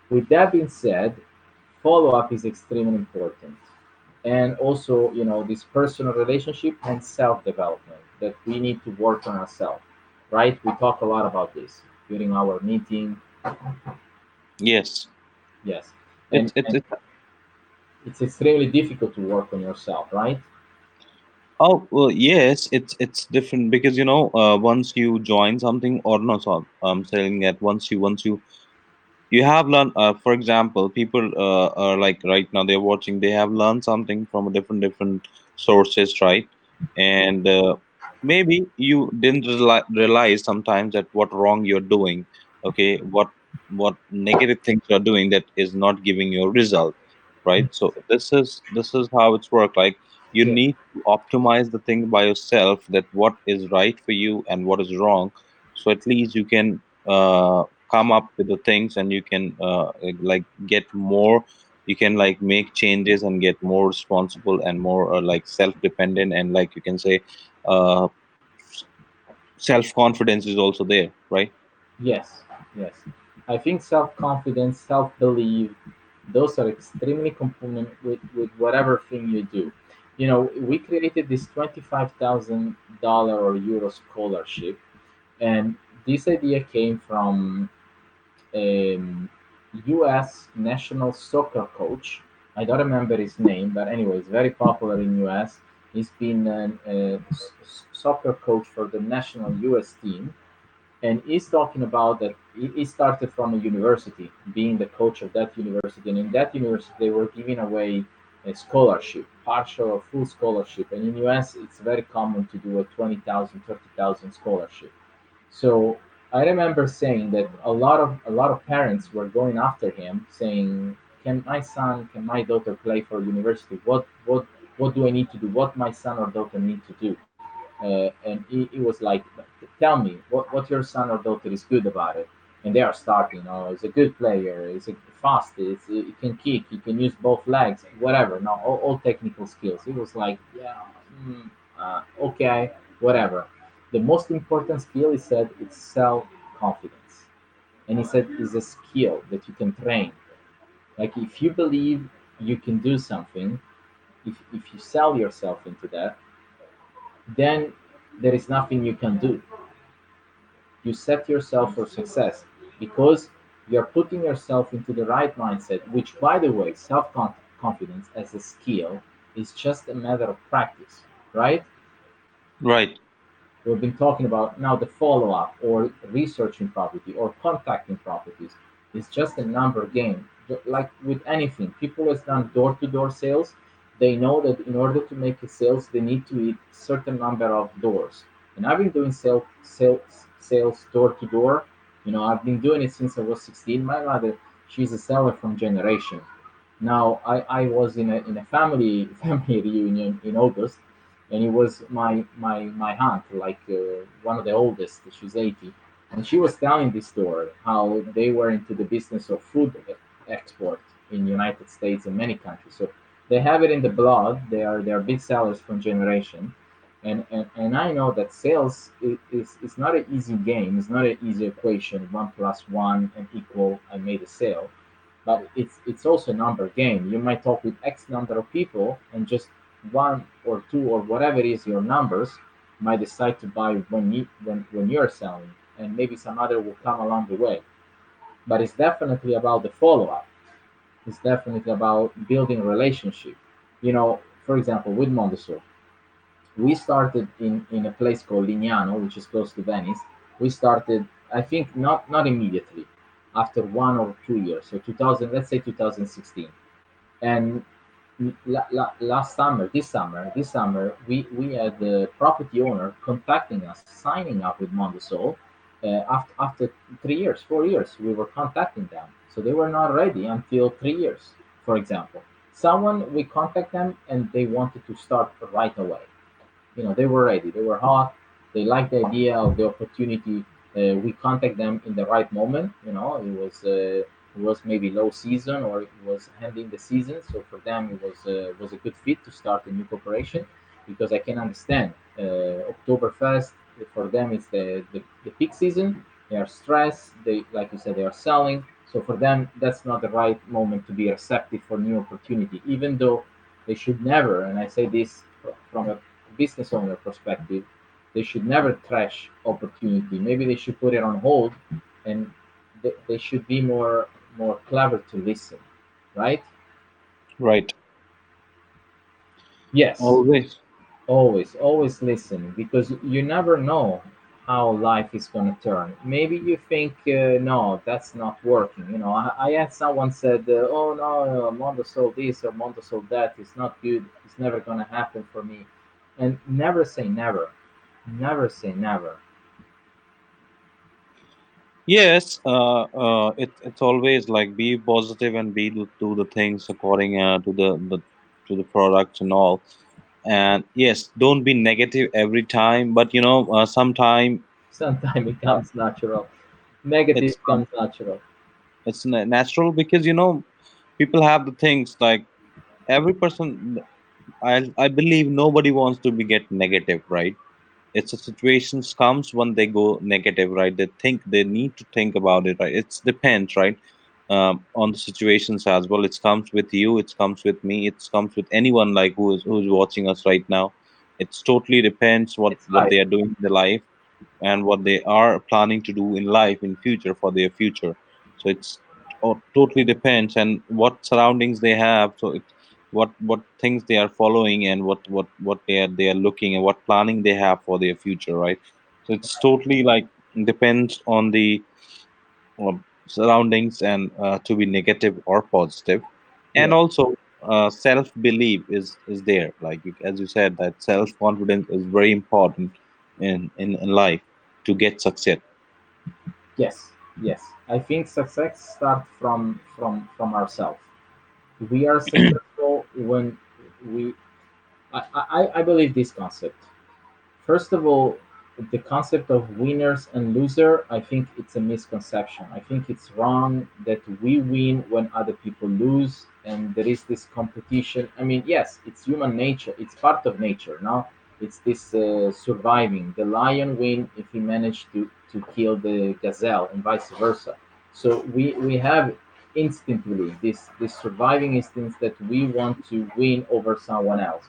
with that being said, follow up is extremely important. And also, this personal relationship and self development, that we need to work on ourselves, right? We talk a lot about this during our meeting. Yes. Yes. It's and it's and it's it's extremely difficult to work on yourself, right? oh well, yes, it's different because once you join something or no, so I'm saying that once you have learned, for example, people are like right now they're watching, they have learned something from different sources, right? And maybe you didn't realize sometimes that what wrong you're doing, okay, what negative things you're doing that is not giving you a result, right? So this is how it's work. Like you Yes. need to optimize the thing by yourself, that what is right for you and what is wrong, so at least you can come up with the things, and you can like get more, you can like make changes and get more responsible and more like self dependent, and like you can say uh self confidence is also there, right? Yes. Yes. I think self-confidence, self-belief, those are extremely component with whatever thing you do. We created this $25,000 or euro scholarship, and this idea came from um, U.S. national soccer coach. I don't remember his name, but anyway, he's very popular in U.S. He's been a soccer coach for the national U.S. team, and he's talking about that he started from a university, being the coach of that university, and in that university they were giving away a scholarship, partial or full scholarship, and in U.S. it's very common to do a 20,000, 30,000 scholarship. So I remember saying that a lot of parents were going after him, saying, "Can my son, can my daughter play for university? What do I need to do? What my son or daughter need to do?" And he was like, "Tell me what your son or daughter is good about it." And they are starting. Oh, he's a good player. He's fast. He can kick. He can use both legs. Whatever. No, all technical skills. He was like, "Yeah, okay, whatever." The most important skill, he said, it's self confidence. And he said, is a skill that you can train. Like if you believe you can do something, if you sell yourself into that, then there is nothing you can do. You set yourself for success because you're putting yourself into the right mindset, which, by the way, self confidence as a skill is just a matter of practice, right? Right. We've been talking about now the follow up or researching property or contacting properties is just a number game. Like with anything, people has done door to door sales. They know that in order to make a sales, they need to hit certain number of doors. And I've been doing sales door to door. I've been doing it since I was 16. My mother, she's a seller from generation. Now I was in a family reunion in August, and it was my aunt, like one of the oldest. She's 80, and she was telling this story how they were into the business of food export in United States and many countries. So they have it in the blood. They are big sellers from generation, and I know that sales is not an easy game. It's not an easy equation. One plus one and equal. I made a sale, but it's also a number game. You might talk with X number of people, and just one or two or whatever it is your numbers might decide to buy when you're selling, and maybe some other will come along the way. But it's definitely about the follow up. It's definitely about building a relationship. For example, with Mondosol, we started in a place called Lignano, which is close to Venice. We started, I think, not immediately, after 1 or 2 years. So 2000, let's say 2016, and last summer, this summer, we had the property owner contacting us, signing up with Mondosol. After 3 years, 4 years, we were contacting them. So they were not ready until 3 years, for example. Someone, we contact them and they wanted to start right away. They were ready, they were hot. They like the idea of the opportunity. We contact them in the right moment. You know, it was maybe low season or it was ending the season, so for them it was a good fit to start a new corporation because I can understand Oktoberfest for them is the peak season. They are stressed. They, like you said, they are selling. So for them, that's not the right moment to be receptive for new opportunity. Even though they should never, and I say this from a business owner perspective, they should never trash opportunity. Maybe they should put it on hold, and they should be more clever to listen, right? Right. Yes. Always. Always listen because you never know how life is going to turn. Maybe you think, no, that's not working. You know, I had someone said, oh no, Mondosol this or Mondosol that is not good. It's never going to happen for me. And never say never. Never say never. Yes, it's always like be positive and do the things according to the products and all. And yes, don't be negative every time, but sometime Sometimes it uh, comes natural. it's Negative comes natural. natural because people have the things like every person. I believe nobody wants to be get negative, right? It's a situations comes when they go negative, right? They think they need to think about it, right? It's depends, right? On the situations as well. It comes with you, it comes with me, it comes with anyone like who's watching us right now. It's totally depends It's what life. they are doing in their life and what they are planning to do in life in future for their future. So it's totally depends and what surroundings they have. So it what things they are following and what they are looking and what planning they have for their future, right? So it's totally like depends on the surroundings and to be negative or positive. And Yeah. also self belief is there, like as you said, that self confidence is very important in life to get success. Yes. Yes. I think success starts from ourselves. We are successful when we I believe this concept. First of all, the concept of winners and loser, I think it's a misconception. I think it's wrong that we win when other people lose, and there is this competition. I mean, yes, it's human nature. It's part of nature. No, it's this surviving. The lion win if he managed to kill the gazelle, and vice versa. So we have instinctively this surviving instinct that we want to win over someone else.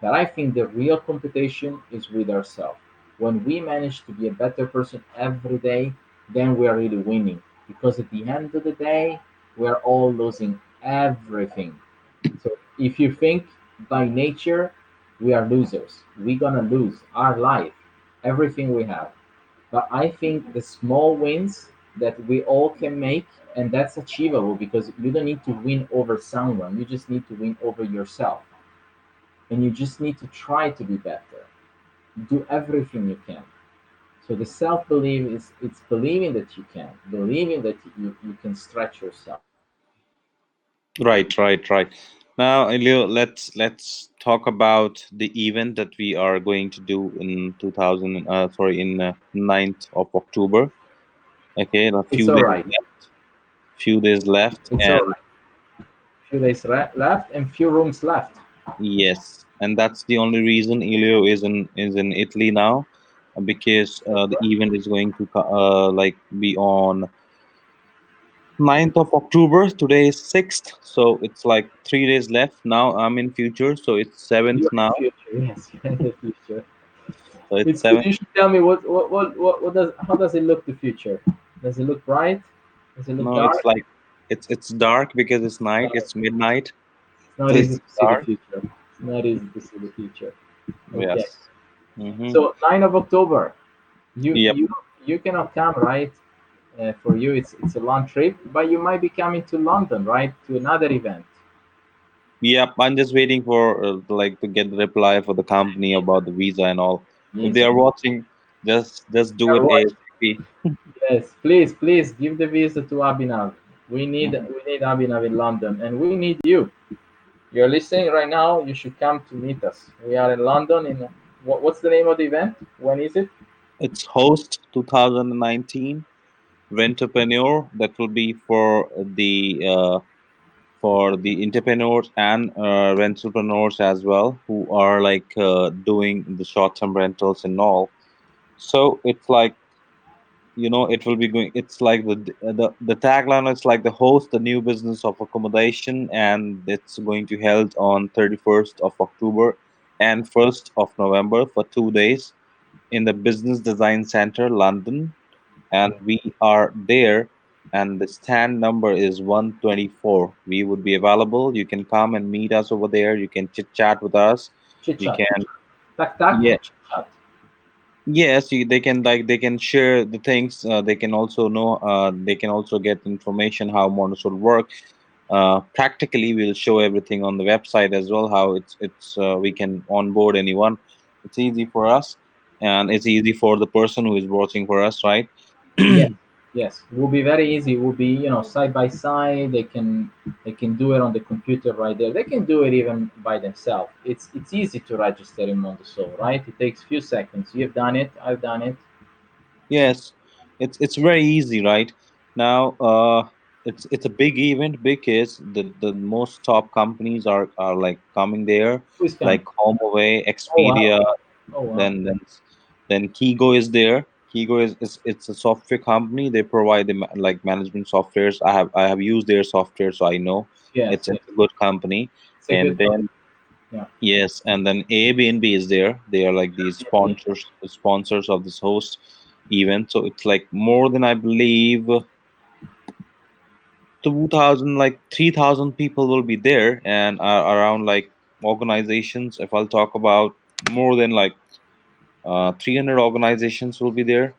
But I think the real competition is with ourselves. When we manage to be a better person every day, then we are really winning. Because at the end of the day, we are all losing everything. So if you think by nature we are losers, we're gonna lose our life, everything we have. But I think the small wins that we all can make, and that's achievable because you don't need to win over someone, you just need to win over yourself. And you just need to try to be better. Do everything you can. So the self belief is it's believing that you can, believing that you can stretch yourself. Right. Now, Elio, let's talk about the event that we are going to do in 2000. Sorry, in 9th of October. Okay, a It's few all days right. left. Few days left, It's all and right. Few days left and few rooms left. yes, and that's the only reason Elio is in Italy now, because the event is going to like be on 9th of October. Today is 6th, so it's like 3 days left. Now I'm in future, so it's 7th You're in now. the future. Yes, you're in the future. So it's It's good. 7th. You should tell me what does how does it look the future? Does it look bright? Does it look No, it's dark? like it's dark because it's night. Dark. It's midnight, It's not so easy it's to see the dark. future. It's not easy to see the future. Okay. Yes. Mm-hmm. So 9 of October. You Yep. you you cannot come, right? For you, it's a long trip, but you might be coming to London, right? To another event. Yep. I'm just waiting for like to get the reply for the company about the visa and all. If they Visa. are watching, just They do are it watching. ASAP. Yes, please give the visa to Abhinav. Mhm. We need Abhinav in London, and we need you. You're listening right now. You should come to meet us. We are in London What's the name of the event? When is it? It's host 2019 Rentrepreneur. That will be for the entrepreneurs and rentrepreneurs as well, who are like doing the short-term rentals and all. So it's like, it will be going. It's like the tagline is like the host, the new business of accommodation, and it's going to held on 31st of October and 1st of November for 2 days in the Business Design Center, London, and we are there. And the stand number is 124. We would be available. You can come and meet us over there. You can chit chat with us. Chit You chat, chit can, chat. Tak tak, yeah, chit chat. yes, they can share the things. They can also know. They can also get information how Montessori work. Practically, we'll show everything on the website as well. How it's we can onboard anyone. It's easy for us, and it's easy for the person who is working for us, right? Yes, yes. It will be very easy. It will be, side by side. They can do it on the computer right there. They can do it even by themselves. It's easy to register in Mondosol, right? It takes few seconds. You've done it. I've done it. Yes, it's very easy, right? Now, it's a big event because the most top companies are like coming there, Who is coming? like HomeAway, Oh wow. Expedia, Oh wow. then Kigo is there. Kigo is it's a software company. They provide like management softwares. I have used their software, so I know Yes, it's yes. a good company. It's a And good company. then Yeah. yes, and then Airbnb is there. They are like these Airbnb. sponsors of this host event. So it's like more than I believe 2,000, like 3,000 people will be there, and around like organizations. If I'll talk about more than like 300 organizations will be there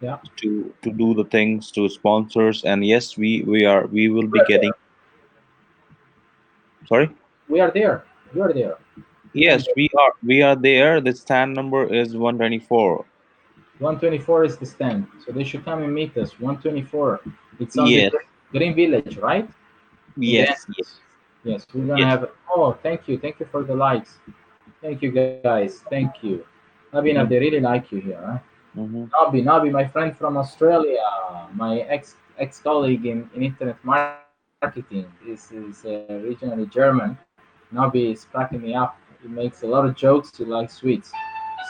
Yeah. to do the things to sponsors. And yes, we will be We're getting. there. Sorry. We are there. You are there. I'm Yes, there. we are there. The stand number is 124. 124 is the stand. So they should come and meet us. 124. It's on the Yes, Green Village, right? In the yes, yes, entrance. Yes, we're gonna yes. have. Oh, thank you. Thank you for the likes. Thank you guys. Thank you. Nabina, they really like you here. Huh? Mm-hmm. Nabi, my friend from Australia, my ex colleague in internet marketing. This is originally German. Nabi is cracking me up. He makes a lot of jokes. He likes sweets.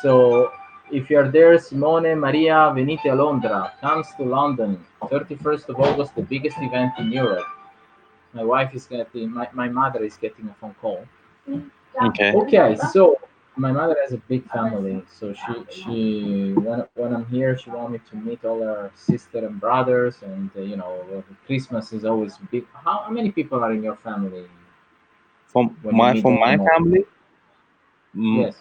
So if you're there, Simone Maria, venite a Londra. Comes to London. 31st of August, the biggest event in Europe. My wife is getting, my mother is getting a phone call. Okay. Okay, so my mother has a big family, so she when I'm here, she want me to meet all her sister and brothers, and Christmas is always big. How many people are in your family when you meet For them my all? family, mm, Yes,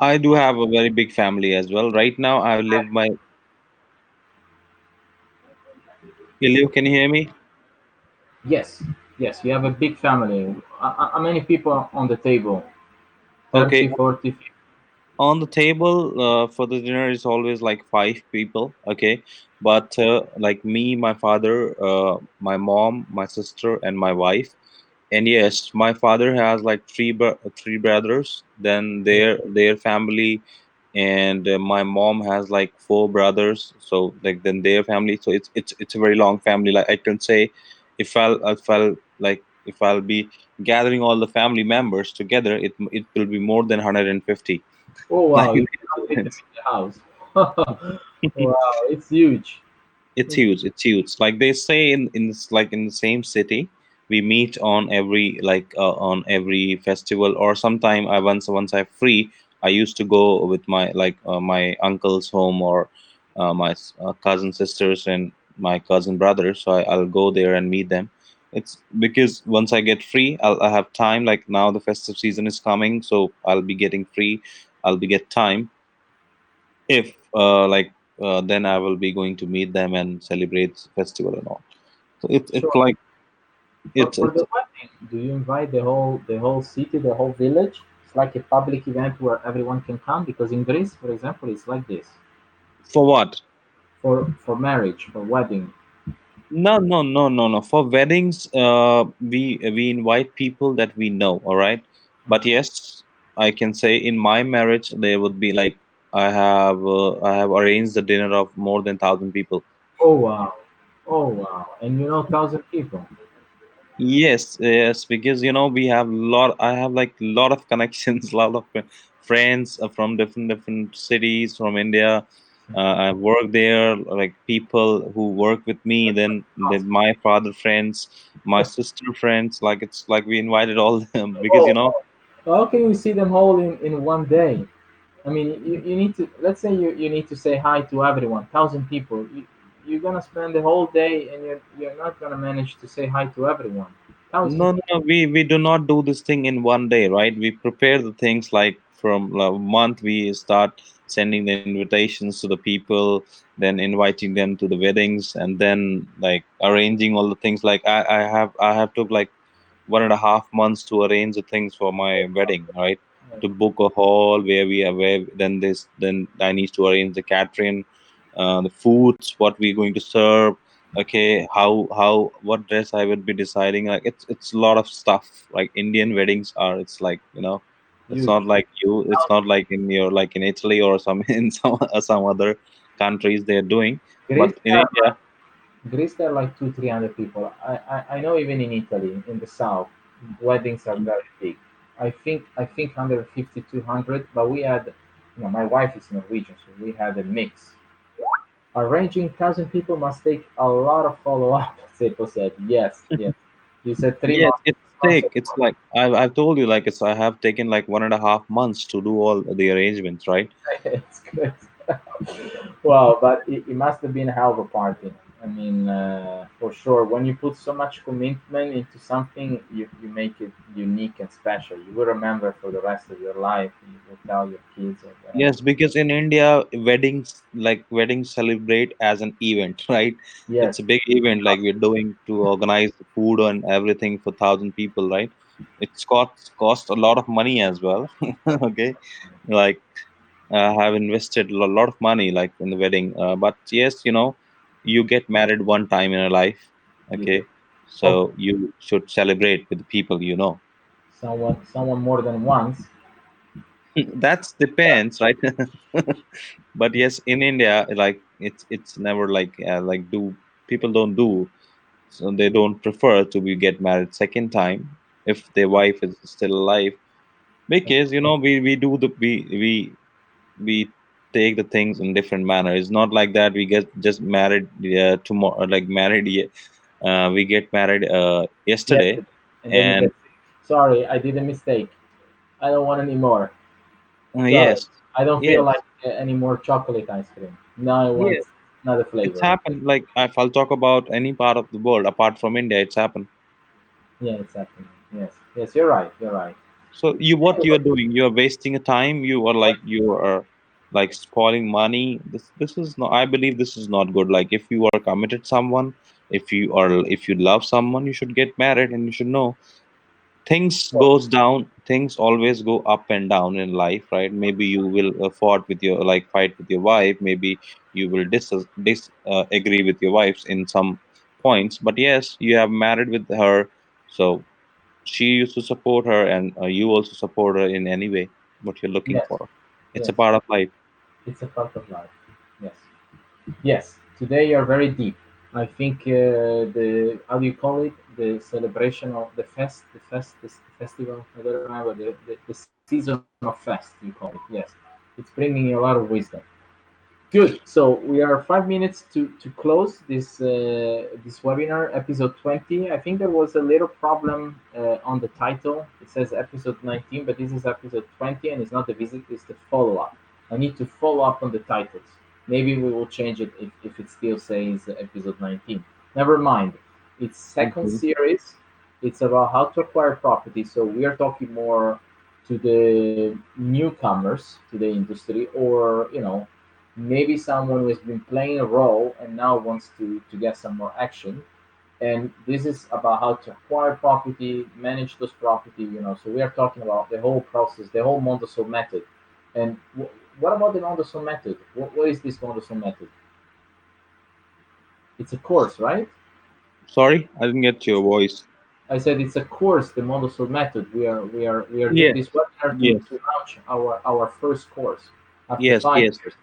I do have a very big family as well. Right now, I live my. Elio, can you hear me? yes, yes. You have a big family. How many people on the table? Okay, 30, 40. on the table for the dinner is always like five people. Okay, but like me, my father, my mom, my sister, and my wife. And yes, my father has like three brothers. Then their family, and my mom has like four brothers. So like then their family. So it's a very long family. Like I can say, if I'll be gathering all the family members together, it will be more than 150. Oh Like wow, you cannot fit them in the house. Wow, it's huge. it's It's huge. It's huge. Like they say in the same city, we meet on every festival, or sometime I once I free, I used to go with my uncle's home, or my cousin sisters and my cousin brothers. So I'll go there and meet them. It's because once I get free, I'll have time. Like now the festive season is coming, so I'll be getting free. I'll be get time. If then I will be going to meet them and celebrate festival and all. So it's sure. like For it's the wedding, do you invite the whole city, the whole village? It's like a public event where everyone can come because in Greece, for example, it's like this. for what? For marriage, for wedding. No. For weddings, we invite people that we know. All right, but Mhm. yes. I can say in my marriage there would be like I have arranged the dinner of more than 1,000 people. Oh wow, oh wow, and you know, 1,000 people. Yes, yes, because we have lot. I have like lot of connections, lot of friends from different cities from India. I work there, like people who work with me. Then my father friends, my sister friends. Like it's like we invited all them because Oh, how can you see them all in one day? I mean, you need to, let's say you need to say hi to everyone, 1,000 people. You're gonna spend the whole day, and you're not gonna manage to say hi to everyone. Thousand. No, no, no. We do not do this thing in one day, right? We prepare the things like from a month. We start sending the invitations to the people, then inviting them to the weddings, and then like arranging all the things. Like I have took like 1.5 months to arrange the things for my wedding, right? To book a hall where we are, where then I need to arrange the catering, the foods, what we're going to serve. Okay, how what dress I would be deciding. Like it's a lot of stuff. Like Indian weddings are, it's like it's not Huge. like it's not like in your like in Italy or some in some other countries they're doing. Greece, But in India, Greece, there are like two, 300 people. I know even in Italy, in the south, weddings are very big. I think 150, 200, but we had, my wife is Norwegian, so we had a mix. Arranging 1,000 people must take a lot of follow up. Seiko said, yes, yes. You said three yes, months, it's 3 months take. of It's work. like I've told you, like it's I have taken like 1.5 months to do all the arrangements, right? It's good. Wow, but it must have been a hell of a party. I mean, for sure. When you put so much commitment into something, you make it unique and special. You will remember for the rest of your life. You will tell your kids or whatever. Yes, because in India, weddings celebrate as an event, right? It's Yes, a big event, like we're doing to organize the food and everything for 1,000 people, right? It's cost a lot of money as well. Okay, like I have invested a lot of money like in the wedding. But yes, you get married one time in a life. you do. Okay, Hope so you should celebrate with the people. someone more than once. That depends, right? But yes, in India, like it's never like do people don't do, so they don't prefer to be get married second time if their wife is still alive, because we do the we take the things in different manner. It's not like that we get just married tomorrow, like we get married yesterday. Yesterday, and then you And get sick. Sorry, I did a mistake. I don't want any more. Sorry, yes, I don't feel yes, like any more chocolate ice cream. Now I want yes, another it's flavor. happened. Like if I'll talk about any part of the world apart from India, it's happened. Yeah, it's happening. Yes, yes, you're right. You're right. So what you are doing, you are wasting a time. You are like spoiling money. This is not. I believe this is not good. Like if you are committed someone, if you love someone, you should get married, and you should know things goes down. Things always go up and down in life, right? Maybe you will fight with your wife. Maybe you will agree with your wives in some points. But yes, you have married with her, so she used to support her, and you also support her in any way what you're looking Yes, for. It's a yes, part of life. it's a part of life. Yes, yes. Today you're very deep. I think the how do you call it? The celebration of the festival. I don't remember the season of fest. You call it. Yes, it's bringing you a lot of wisdom. Good. So we are 5 minutes to close this webinar, episode 20. I think there was a little problem on the title. It says episode 19, but this is episode 20, and it's not the visit; it's the follow up. I need to follow up on the titles. Maybe we will change it if it still says episode 19. Never mind. It's second Okay. series. It's about how to acquire property. So we are talking more to the newcomers to the industry, or maybe someone who has been playing a role and now wants to get some more action. And this is about how to acquire property, manage those property. So we are talking about the whole process, the whole Mondosol method. And what about the Mondosol method? What is this Mondosol method? It's a course, right? Sorry, I didn't get your voice. I said it's a course, the Mondosol method. We are doing Yes, this are yes, to launch our first course after yes, five yes, years.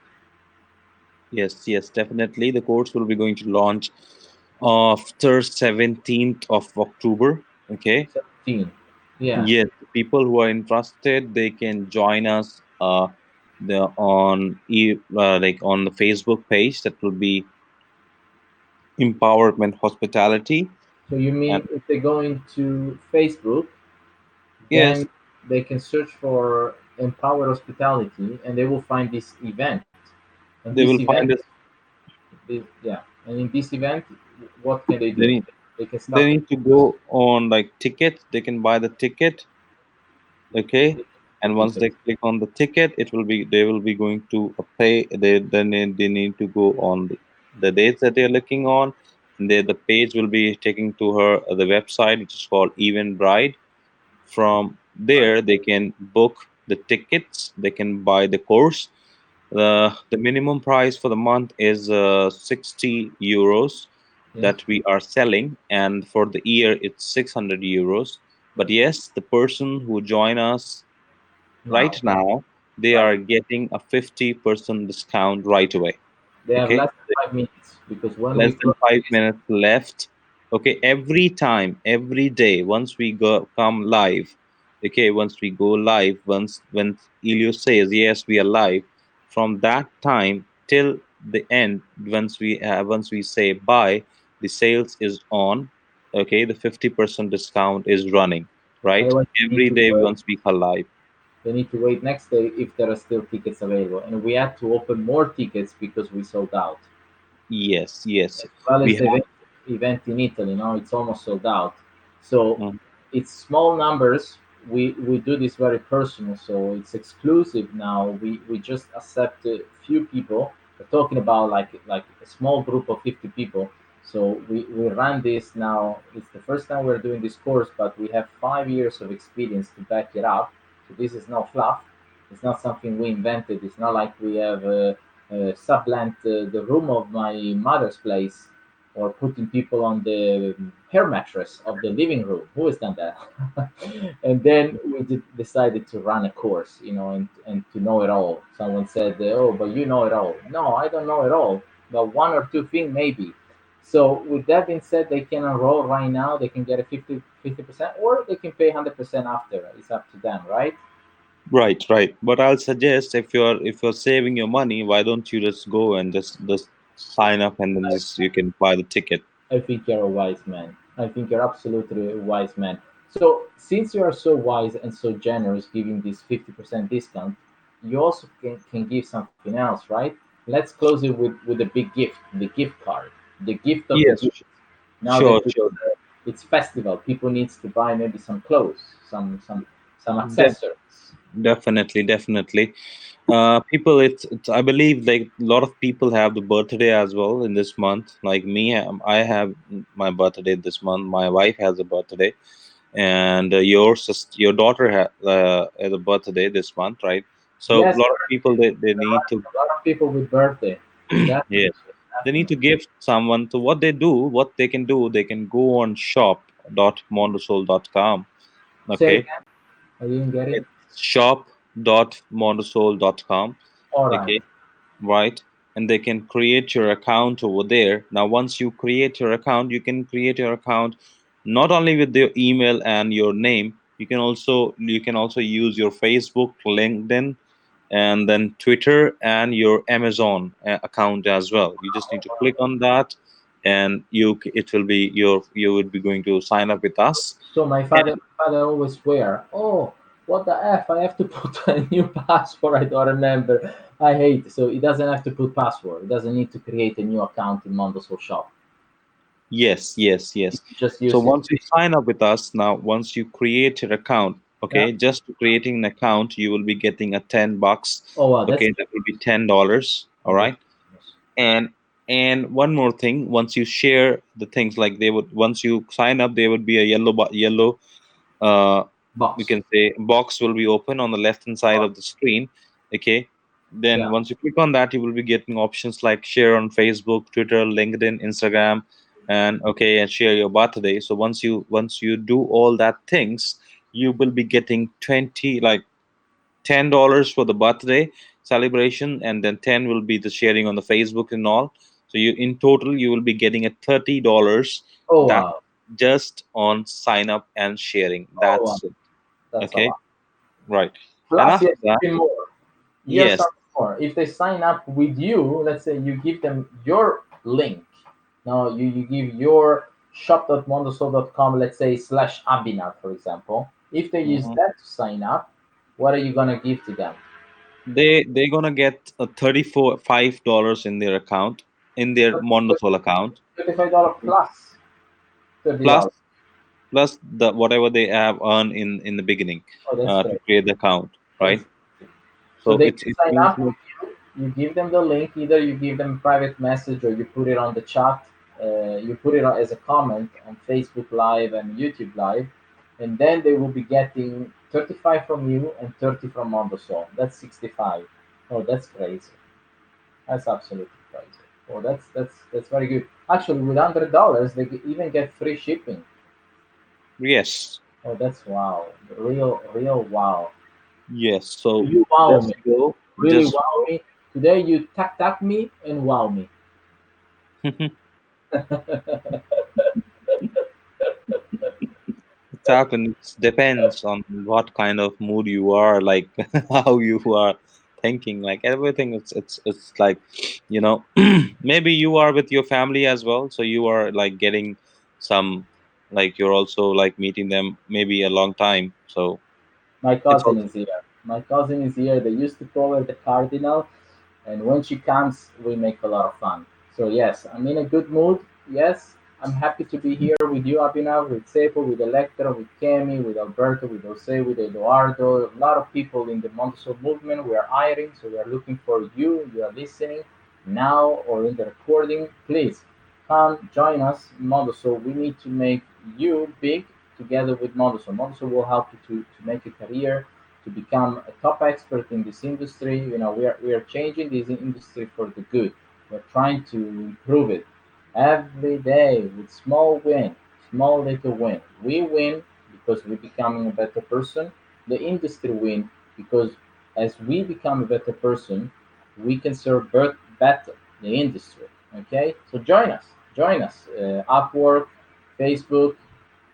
yes, yes. Definitely, the course will be going to launch after 17th of October. Okay. 17. Yeah. Yes, people who are interested, they can join us. Like on the Facebook page that will be Empowerment Hospitality. So you And mean if they go into Facebook, yes, then they can search for Empower Hospitality and they will find this event. And they this will event, find us. yeah, and in this event, what can they They do? need, They can they start to need to go on like tickets. They can buy the ticket. Okay, and once they tickets. click on the ticket, it will be they will be going to pay. They need to go on the dates that they're looking on. And the page will be taking to her the website, which is called Eventbrite. From Right. there, they can book the tickets. They can buy the course. The minimum price for the month is 60 euros Yeah. that we are selling, and for the year it's 600 euros. But yes, the person who join us right Now, now, they right. are getting a 50% discount right away. They have Okay, less than 5 minutes because when we less than close five this, minutes left. Okay, every time, every day, once we go come live, okay, once we go live, once when Elio says yes, we are live, from that time till the end, once we say bye, the sales is on. Okay, the 50% discount is running, right? otherwise Every day once we are live. they need to wait next day if there are still tickets available. And we had to open more tickets because we sold out. Yes, yes, As well we as the have. event in Italy. Now it's almost sold out. So Mm. it's small numbers. We do this very personal, so it's exclusive now. We just accept a few people. We're talking about like a small group of 50 people. So we run this now. It's the first time we're doing this course, but we have 5 years of experience to back it up. So this is no fluff. It's not something we invented. It's not like we have sublet the room of my mother's place or putting people on the hair mattress of the living room. Who has done that? And then we decided to run a course, and to know it all. Someone said, "Oh, but you know it all." No, I don't know it all, but one or two things maybe. So with that being said, they can enroll right now. They can get a 50%, or they can pay 100% after. It's up to them, right? Right, right. But I'll suggest if you're saving your money, why don't you just go and just sign up and then just you can buy the ticket. I think you're a wise man. I think you're absolutely a wise man. So, since you are so wise and so generous giving this 50% discount, you also can give something else, right? Let's close it with a big gift, the gift card, the gift of the Yes, gift. Now that sure, sure. it's festival, people needs to buy maybe some clothes, some Def- accessories. Definitely, definitely. People, I believe like a lot of people have the birthday as well in this month. Like me, I have my birthday this month. My wife has a birthday, and your daughter has a birthday this month, right? So a Yes, lot of people they need to. a lot of people with birthday. Definitely, Yes, they need to definitely. gift someone. So what they can do, they can go on shop.mondosol.com. Say it Okay, again. I didn't get it. it's shop.mondosol.com. All right. Okay, right, and they can create your account over there. Now once you create your account, you can create your account not only with your email and your name. You can also use your Facebook, LinkedIn, and then Twitter and your Amazon account as well. You just need to click on that, and it will be you would be going to sign up with us. So my father always swear, "Oh, what the f? I have to put a new password. I don't remember. I hate." So he doesn't have to put password. He doesn't need to create a new account in Mondosol Shop. Yes, yes, He yes. just So use his once you sign up with us, now once you create your account, yeah. okay, just creating an account, you will be getting a $10. Oh wow, that's Okay, good. that will be $10. All Oh, right. yes. And one more thing, once you share the things, like they would once you sign up, there would be a yellow uh, we Box. can say box will be open on the left hand side Oh, of the screen. Okay, then yeah. once you click on that, you will be getting options like share on Facebook, Twitter, LinkedIn, Instagram, and okay, and share your birthday. So once you do all that things, you will be getting 20, like $10 for the birthday celebration, and then 10 will be the sharing on the Facebook and all. So you, in total, you will be getting a $30 Oh that wow. just on sign up and sharing. Oh wow. That's it. That's a Okay, lot. right. And Plus, after yes, that, even more. Here's yes, something more. If they sign up with you, let's say you give them your link. Now you give your shop.mondosol.com, let's say slash Abhinav, for example. If they use mhm, that to sign up, what are you gonna give to them? they're gonna get a 34 $5 in their account, in their Mondosol account, $35 plus plus $30. plus the whatever they have earned in the beginning, Oh, that's to great. create the account, That's right? so So they it's can it sign means up like, with you. You give them the link. Either you give them a private message or you put it on the chat. You put it as a comment on Facebook Live and YouTube Live, and then they will be getting 35 from you and 30 from Mondosol. That's 65. Oh, that's crazy. That's absolutely crazy. Oh, that's very good. Actually, with $100, they even get free shipping. yes, Oh, that's wow. Real wow. yes. So You wow just me. go, Really just wow go. me. Today you tap me and wow me. It's happen. It depends on what kind of mood you are, like how you are thinking, like everything. It's like, you know, maybe you are with your family as well, so you are like getting some, like you're also like meeting them maybe a long time. So My it's cousin also is here. My cousin is here. They used to call her the Cardinal, and when she comes, we make a lot of fun. So yes, I'm in a good mood. Yes, I'm happy to be here with you, Abhinav, with Sepo, with Electra, with Kemi, with Alberto, with Jose, with Eduardo. A lot of people in the Montessori movement. We are hiring, so we are looking for you. You are listening now or in the recording. Please come join us, Montessori. We need to make you big together with Montessori. Montessori will help you to make a career, to become a top expert in this industry. You know, we are changing this industry for the good. We're trying to improve it every day with small win, small little win. We win because we're becoming a better person. The industry win because as we become a better person, we can serve better the industry. Okay, so join us. Join us. Upwork, Facebook,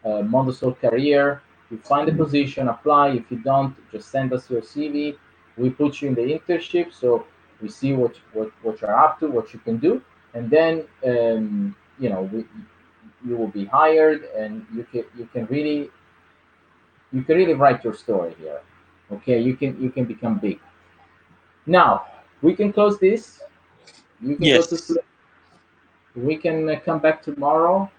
Mondosol Career. You find a position, apply. If you don't, just send us your CV. We put you in the internship, so we see what you're up to, what you can do, and then you will be hired, and you can really write your story here. Okay, you can become big. Now we can close this. You can go to yes, sleep. We can come back tomorrow.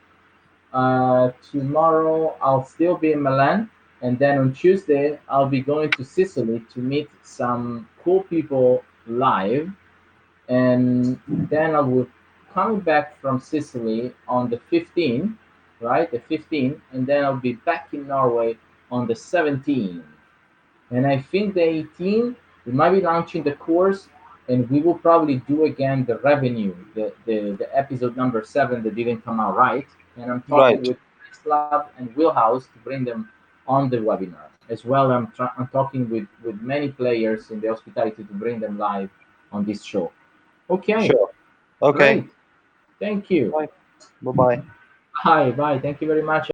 Tomorrow I'll still be in Milan, and then on Tuesday I'll be going to Sicily to meet some cool people live, and then I will coming back from Sicily on the 15th, right? The 15th, and then I'll be back in Norway on the 17th. And I think the 18 we might be launching the course, and we will probably do again the revenue, the episode number 7 that didn't come out right. And I'm talking right, with Next Lab and Wheelhouse to bring them on the webinar as well. I'm talking with many players in the hospitality to bring them live on this show. Okay, sure, okay, great. Thank you. bye, bye, bye. Bye bye. Thank you very much,